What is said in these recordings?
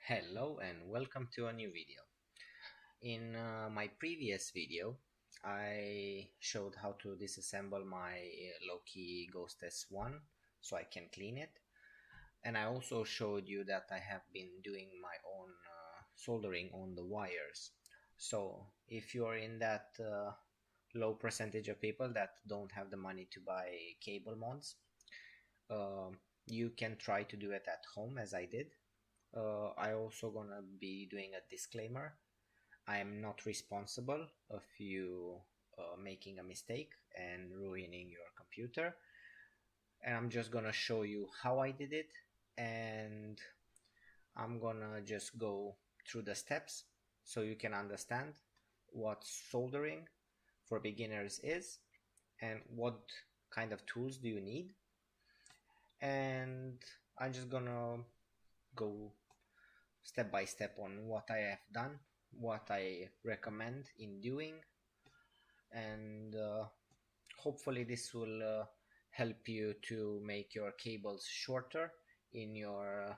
Hello and welcome to a new video. In my previous video, I showed how to disassemble my louqe Ghost S1 so I can clean it. And I also showed you that I have been doing my own soldering on the wires. So if you're in that low percentage of people that don't have the money to buy cable mods, you can try to do it at home as I did. I also gonna be doing a disclaimer. I am not responsible of you making a mistake and ruining your computer. And I'm just gonna show you how I did it, and I'm gonna just go through the steps so you can understand what soldering for beginners is and what kind of tools do you need. And I'm just gonna go step by step on what I have done, what I recommend in doing, and hopefully this will help you to make your cables shorter in your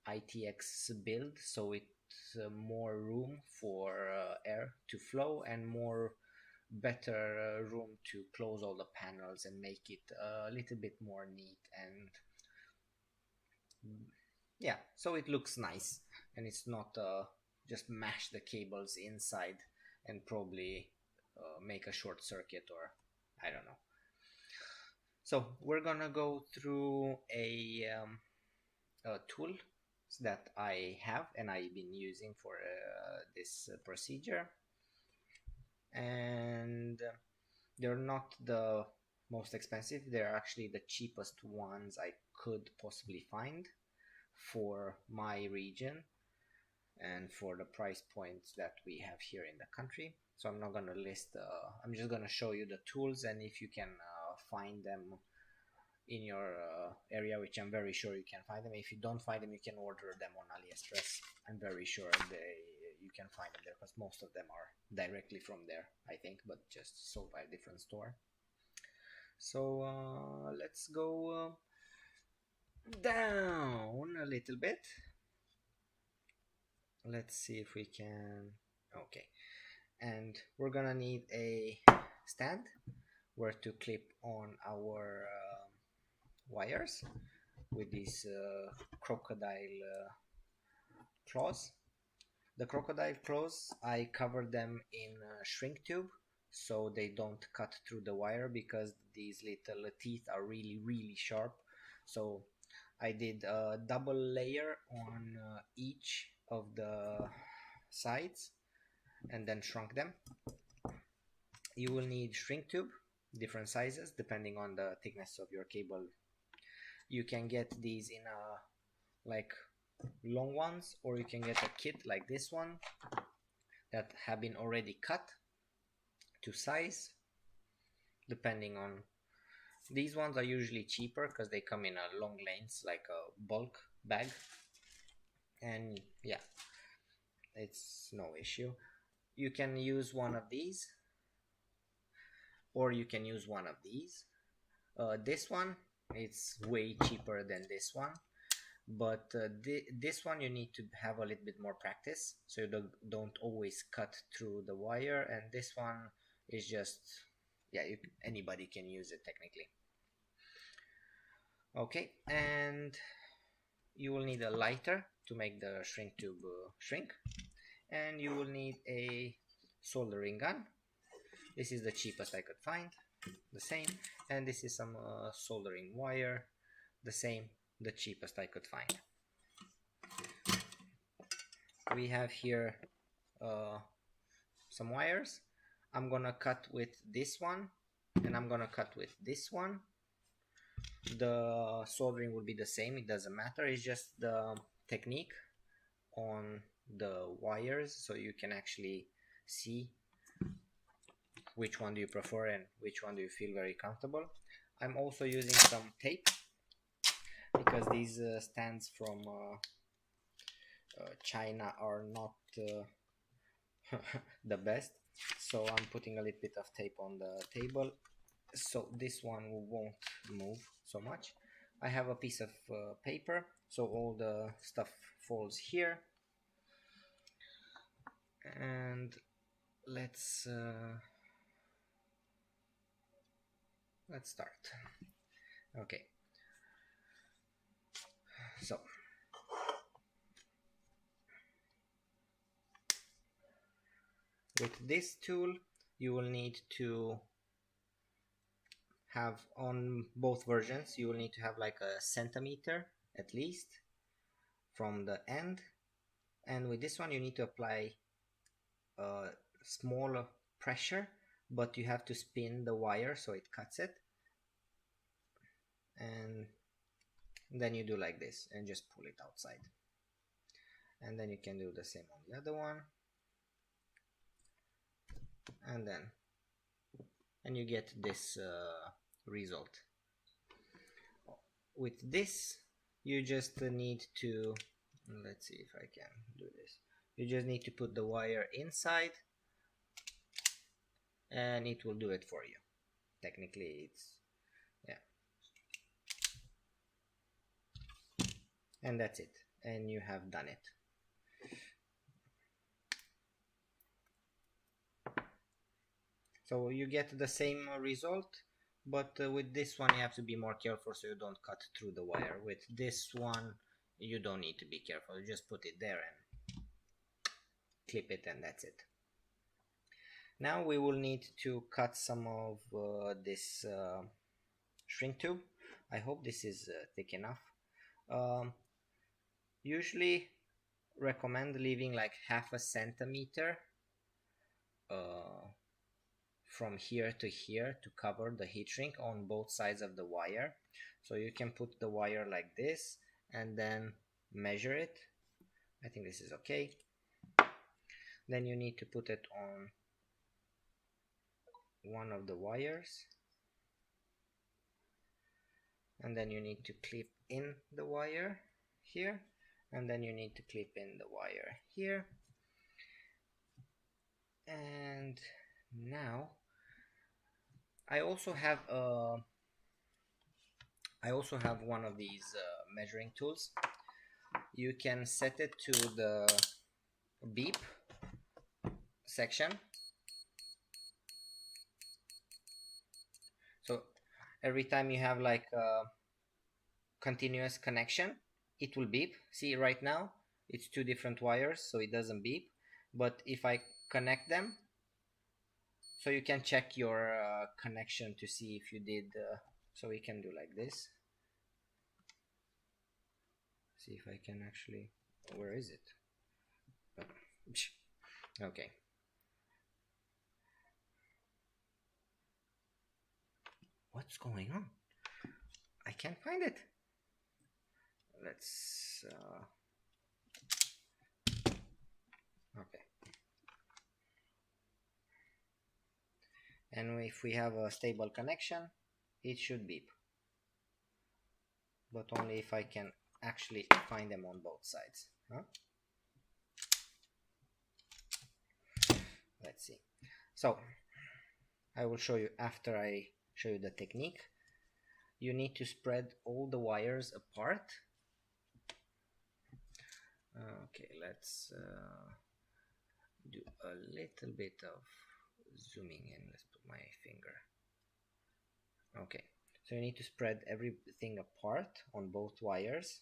ITX build, so it's more room for air to flow and more better room to close all the panels and make it a little bit more neat, and yeah, so it looks nice and it's not just mash the cables inside and probably make a short circuit, or I don't know. So we're gonna go through a tool that I have and I've been using for this procedure, and they're not the most expensive. They're actually the cheapest ones I could possibly find for my region and for the price points that we have here in the country. So I'm not going to list, I'm just going to show you the tools, and if you can find them in your area, which I'm very sure you can find them. If you don't find them, you can order them on AliExpress. I'm very sure you can find them there, because most of them are directly from there, I think, but just sold by a different store. So let's go down a little bit. Let's see if we can. Okay, and we're gonna need a stand where to clip on our wires with these crocodile claws. The crocodile claws, I cover them in shrink tube so they don't cut through the wire, because these little teeth are really sharp. So I did a double layer on each of the sides and then shrunk them. You will need shrink tube, different sizes depending on the thickness of your cable. You can get these in like long ones, or you can get a kit like this one that have been already cut to size, depending on. These ones are usually cheaper because they come in a long lanes, like a bulk bag, and yeah, it's no issue. You can use one of these, or you can use one of these. This one, it's way cheaper than this one, but this one you need to have a little bit more practice, so you don't always cut through the wire, and this one is just, yeah, anybody can use it technically. Okay, and you will need a lighter to make the shrink tube shrink, and you will need a soldering gun. This is the cheapest I could find, the same, and this is some soldering wire, the same, the cheapest I could find. We have here some wires. I'm gonna cut with this one, and I'm gonna cut with this one. The soldering will be the same, it doesn't matter, it's just the technique on the wires, so you can actually see which one do you prefer and which one do you feel very comfortable. I'm also using some tape, because these stands from China are not the best, so I'm putting a little bit of tape on the table so this one won't move so much. I have a piece of paper, so all the stuff falls here, And let's start. Okay, so with this tool you will need to have, on both versions you will need to have like a centimeter at least from the end, and with this one you need to apply a smaller pressure, but you have to spin the wire so it cuts it, and then you do like this and just pull it outside, and then you can do the same on the other one, and you get this result. With this you just need to, let's see if I can do this, you just need to put the wire inside and it will do it for you. Technically it's, yeah, and that's it, and you have done it. So you get the same result, but with this one you have to be more careful so you don't cut through the wire. With this one you don't need to be careful, you just put it there and clip it, and that's it. Now we will need to cut some of this shrink tube. I hope this is thick enough. Usually recommend leaving like half a centimeter from here to here to cover the heat shrink on both sides of the wire. So you can put the wire like this and then measure it. I think this is okay. Then you need to put it on one of the wires, and then you need to clip in the wire here, and then you need to clip in the wire here. And now I also have one of these measuring tools. You can set it to the beep section, so every time you have like a continuous connection it will beep. See, right now it's two different wires so it doesn't beep, but if I connect them, so you can check your connection to see if you did so we can do like this. See if I can actually, where is it? Okay, what's going on? I can't find it. Let's okay, and if we have a stable connection it should beep, but only if I can actually find them on both sides, huh? Let's see. So I will show you after I show you the technique. You need to spread all the wires apart. Okay, let's do a little bit of zooming in. Let's put my finger. Okay, so you need to spread everything apart on both wires.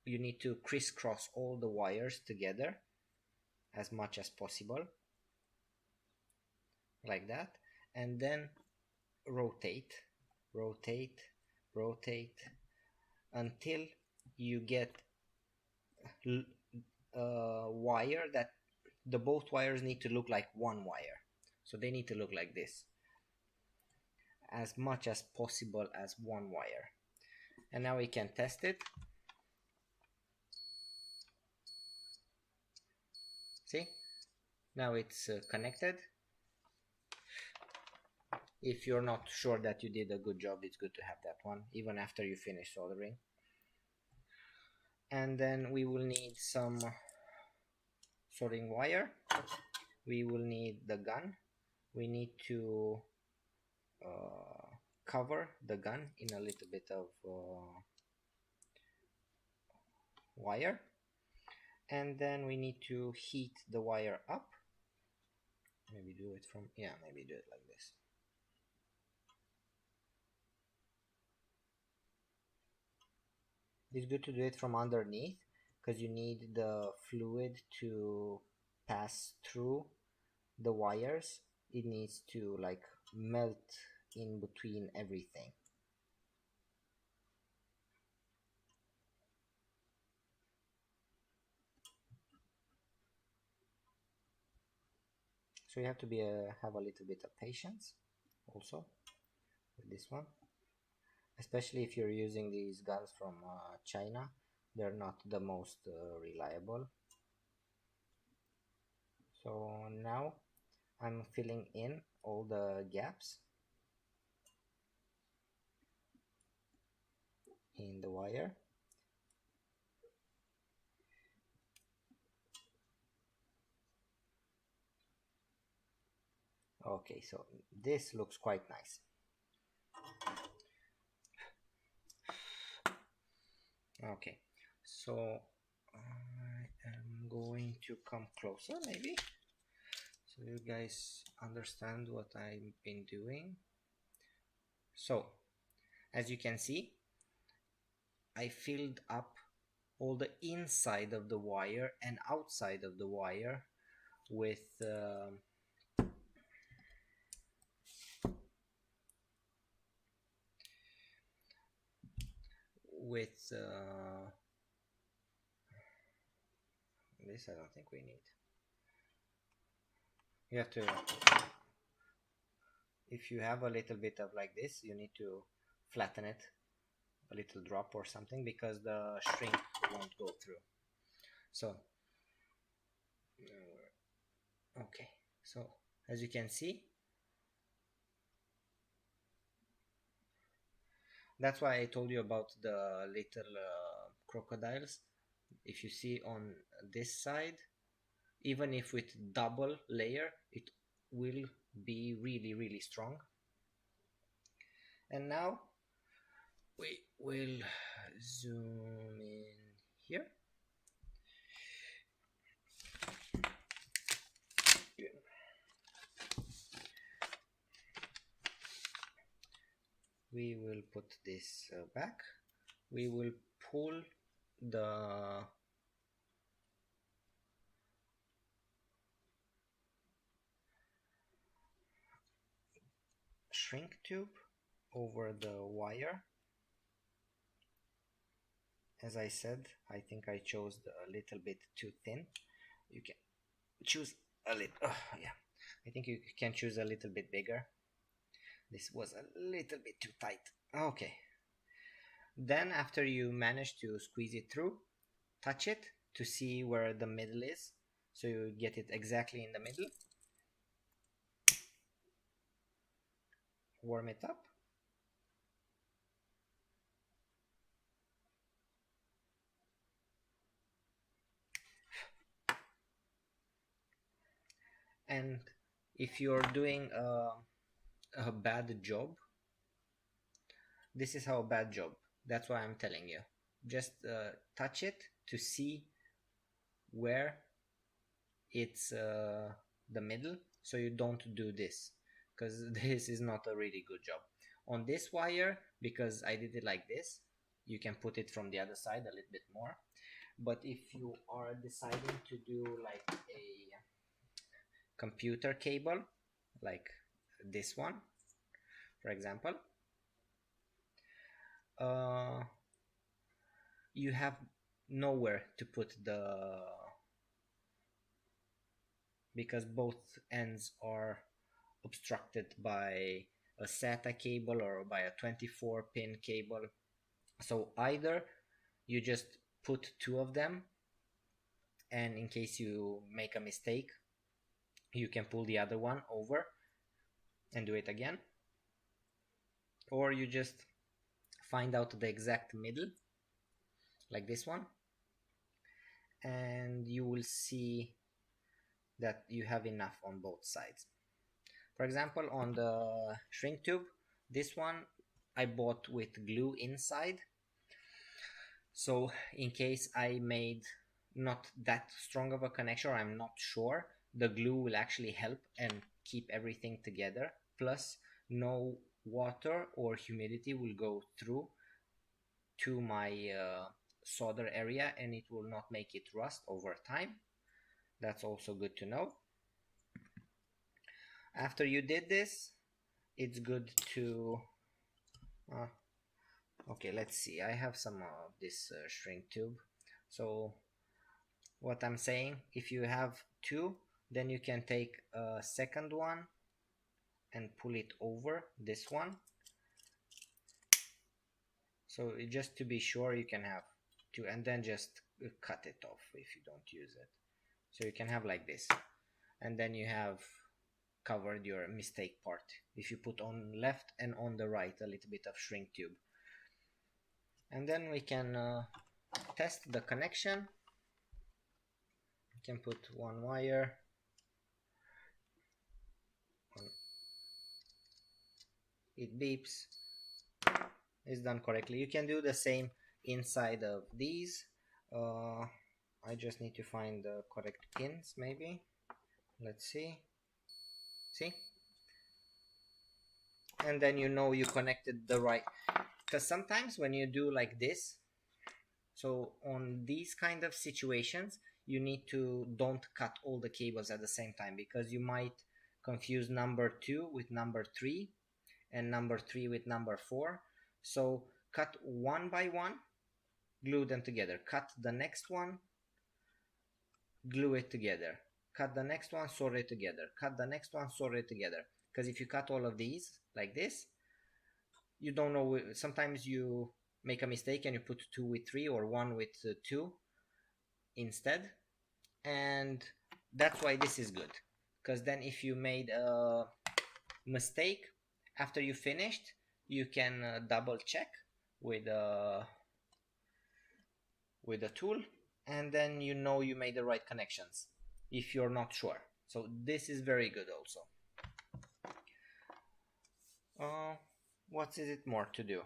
You need to crisscross all the wires together as much as possible, like that, and then rotate until you get a wire that the both wires need to look like one wire, so they need to look like this, as much as possible as one wire. And now we can test it. See, now it's connected. If you're not sure that you did a good job, it's good to have that one even after you finish soldering. And then we will need some soldering wire, we will need the gun, we need to cover the gun in a little bit of wire, And then we need to heat the wire up. Maybe do it from, yeah, maybe do it like this. It's good to do it from underneath because you need the fluid to pass through the wires. It needs to like melt in between everything. So you have to have a little bit of patience also with this one, especially if you're using these guns from China. They're not the most reliable. So now I'm filling in all the gaps in the wire. Okay, so this looks quite nice. Okay, so I am going to come closer maybe so you guys understand what I've been doing. So as you can see, I filled up all the inside of the wire and outside of the wire with this I don't think we need. You have to, if you have a little bit of like this, you need to flatten it a little drop or something because the shrink won't go through. So okay, so as you can see, that's why I told you about the little crocodiles. If you see on this side, even if with double layer, it will be really strong. And now we will zoom in here. We will put this back. We will pull the shrink tube over the wire. As I said, I think I chose a little bit too thin. You can choose a little, yeah, I think you can choose a little bit bigger. This was a little bit too tight. Okay, then after you manage to squeeze it through, touch it to see where the middle is, so you get it exactly in the middle. Warm it up. And if you're doing a bad job, this is how a bad job, that's why I'm telling you, just touch it to see where it's the middle, so you don't do this, because this is not a really good job on this wire. Because I did it like this, you can put it from the other side a little bit more. But if you are deciding to do like a computer cable, like this one for example, you have nowhere to put because both ends are obstructed by a SATA cable or by a 24 pin cable. So either you just put two of them, and in case you make a mistake, you can pull the other one over and do it again, or you just find out the exact middle like this one, and you will see that you have enough on both sides. For example, on the shrink tube, this one I bought with glue inside, so in case I made not that strong of a connection, or I'm not sure, the glue will actually help and keep everything together. Plus, no water or humidity will go through to my solder area, and it will not make it rust over time. That's also good to know. After you did this, it's good to okay, let's see, I have some of this shrink tube. So what I'm saying, if you have two, then you can take a second one and pull it over this one. So just to be sure, you can have two, and then just cut it off if you don't use it. So you can have like this, and then you have covered your mistake part if you put on left and on the right a little bit of shrink tube. And then we can test the connection. You can put one wire, it beeps, it's done correctly. You can do the same inside of these. I just need to find the correct pins, maybe. Let's see. See? And then you know you connected the right, because sometimes when you do like this, so on these kind of situations, you need to don't cut all the cables at the same time, because you might confuse number 2 with number 3 and number 3 with number 4. So cut one by one, glue them together. Cut the next one, glue it together. Cut the next one, solder it together. Cut the next one, solder it together. Because if you cut all of these like this, you don't know, sometimes you make a mistake and you put 2 with 3 or 1 with 2 instead, and that's why this is good. Because then if you made a mistake after you finished, you can double check with a tool, and then you know you made the right connections if you're not sure. So this is very good also. What is it more to do?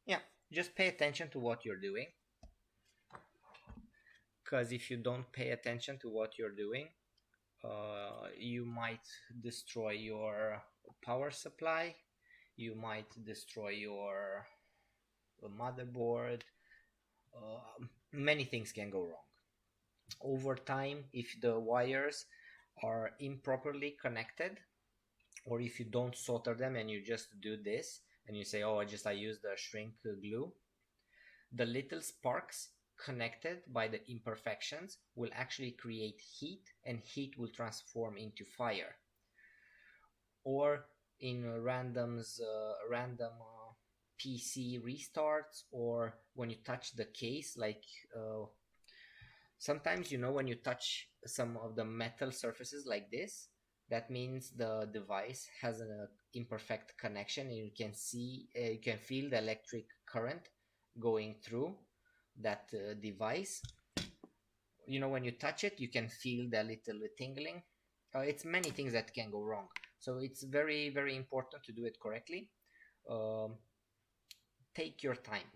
Yeah, just pay attention to what you're doing, because if you don't pay attention to what you're doing, you might destroy your power supply, you might destroy your motherboard. Many things can go wrong over time if the wires are improperly connected, or if you don't solder them and you just do this and you say, oh, I use the shrink glue, the little sparks connected by the imperfections will actually create heat, and heat will transform into fire. Or in random PC restarts, or when you touch the case, like sometimes, you know, when you touch some of the metal surfaces like this, that means the device has an imperfect connection, and you can see, you can feel the electric current going through that device. You know, when you touch it, you can feel the little tingling. It's many things that can go wrong, so it's very, very important to do it correctly. Take your time.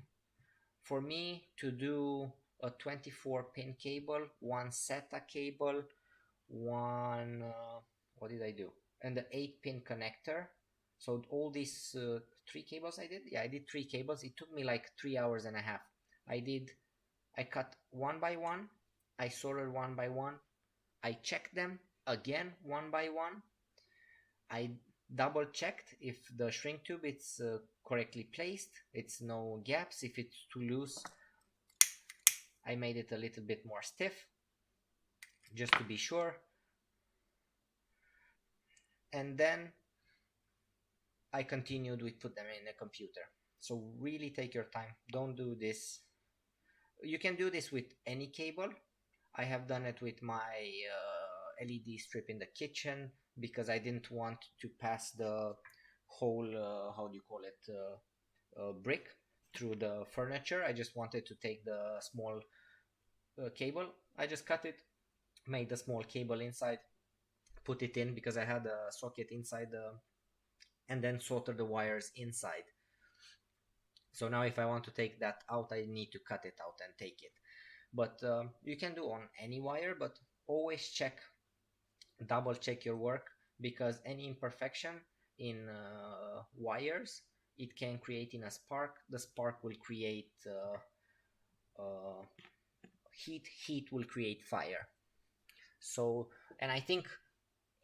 For me to do a 24 pin cable, one SATA cable, one what did I do, and the 8 pin connector, so all these 3 cables I did, yeah, I did 3 cables. It took me like 3 hours and a half. I cut one by one, I soldered one by one, I checked them again one by one, I double checked if the shrink tube is correctly placed, it's no gaps. If it's too loose, I made it a little bit more stiff just to be sure, and then I continued with put them in a computer. So really take your time, don't do this. You can do this with any cable. I have done it with my LED strip in the kitchen, because I didn't want to pass the whole how do you call it, brick through the furniture. I just wanted to take the small cable. I just cut it, made the small cable inside, put it in because I had a socket inside and then solder the wires inside. So now if I want to take that out, I need to cut it out and take it. but you can do on any wire, but always double check your work, because any imperfection in wires, it can create in a spark. The spark will create uh, heat will create fire. So, and I think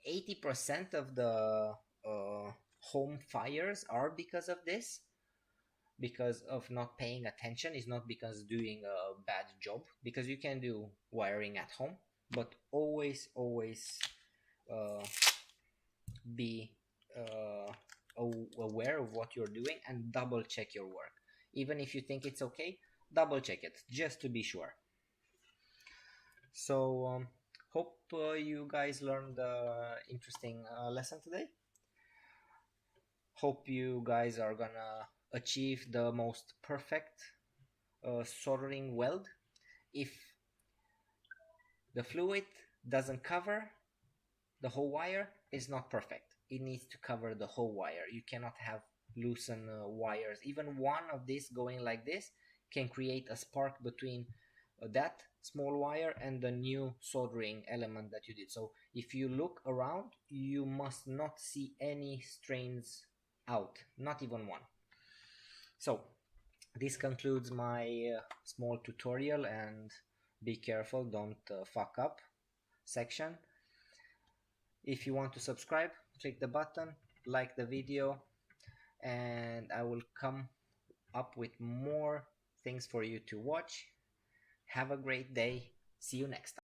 80% of the home fires are because of this, because of not paying attention. Is not because doing a bad job, because you can do wiring at home, but always uh, be uh, aware of what you're doing and double check your work. Even if you think it's okay, double check it just to be sure. So hope you guys learned interesting lesson today. Hope you guys are gonna achieve the most perfect soldering weld. If the fluid doesn't cover the whole wire, it's not perfect. It needs to cover the whole wire. You cannot have loosen wires. Even one of these going like this can create a spark between that small wire and the new soldering element that you did. So if you look around, you must not see any strains out, not even one. So this concludes my small tutorial and be careful, don't fuck up section. If you want to subscribe, click the button, like the video, and I will come up with more things for you to watch. Have a great day. See you next time.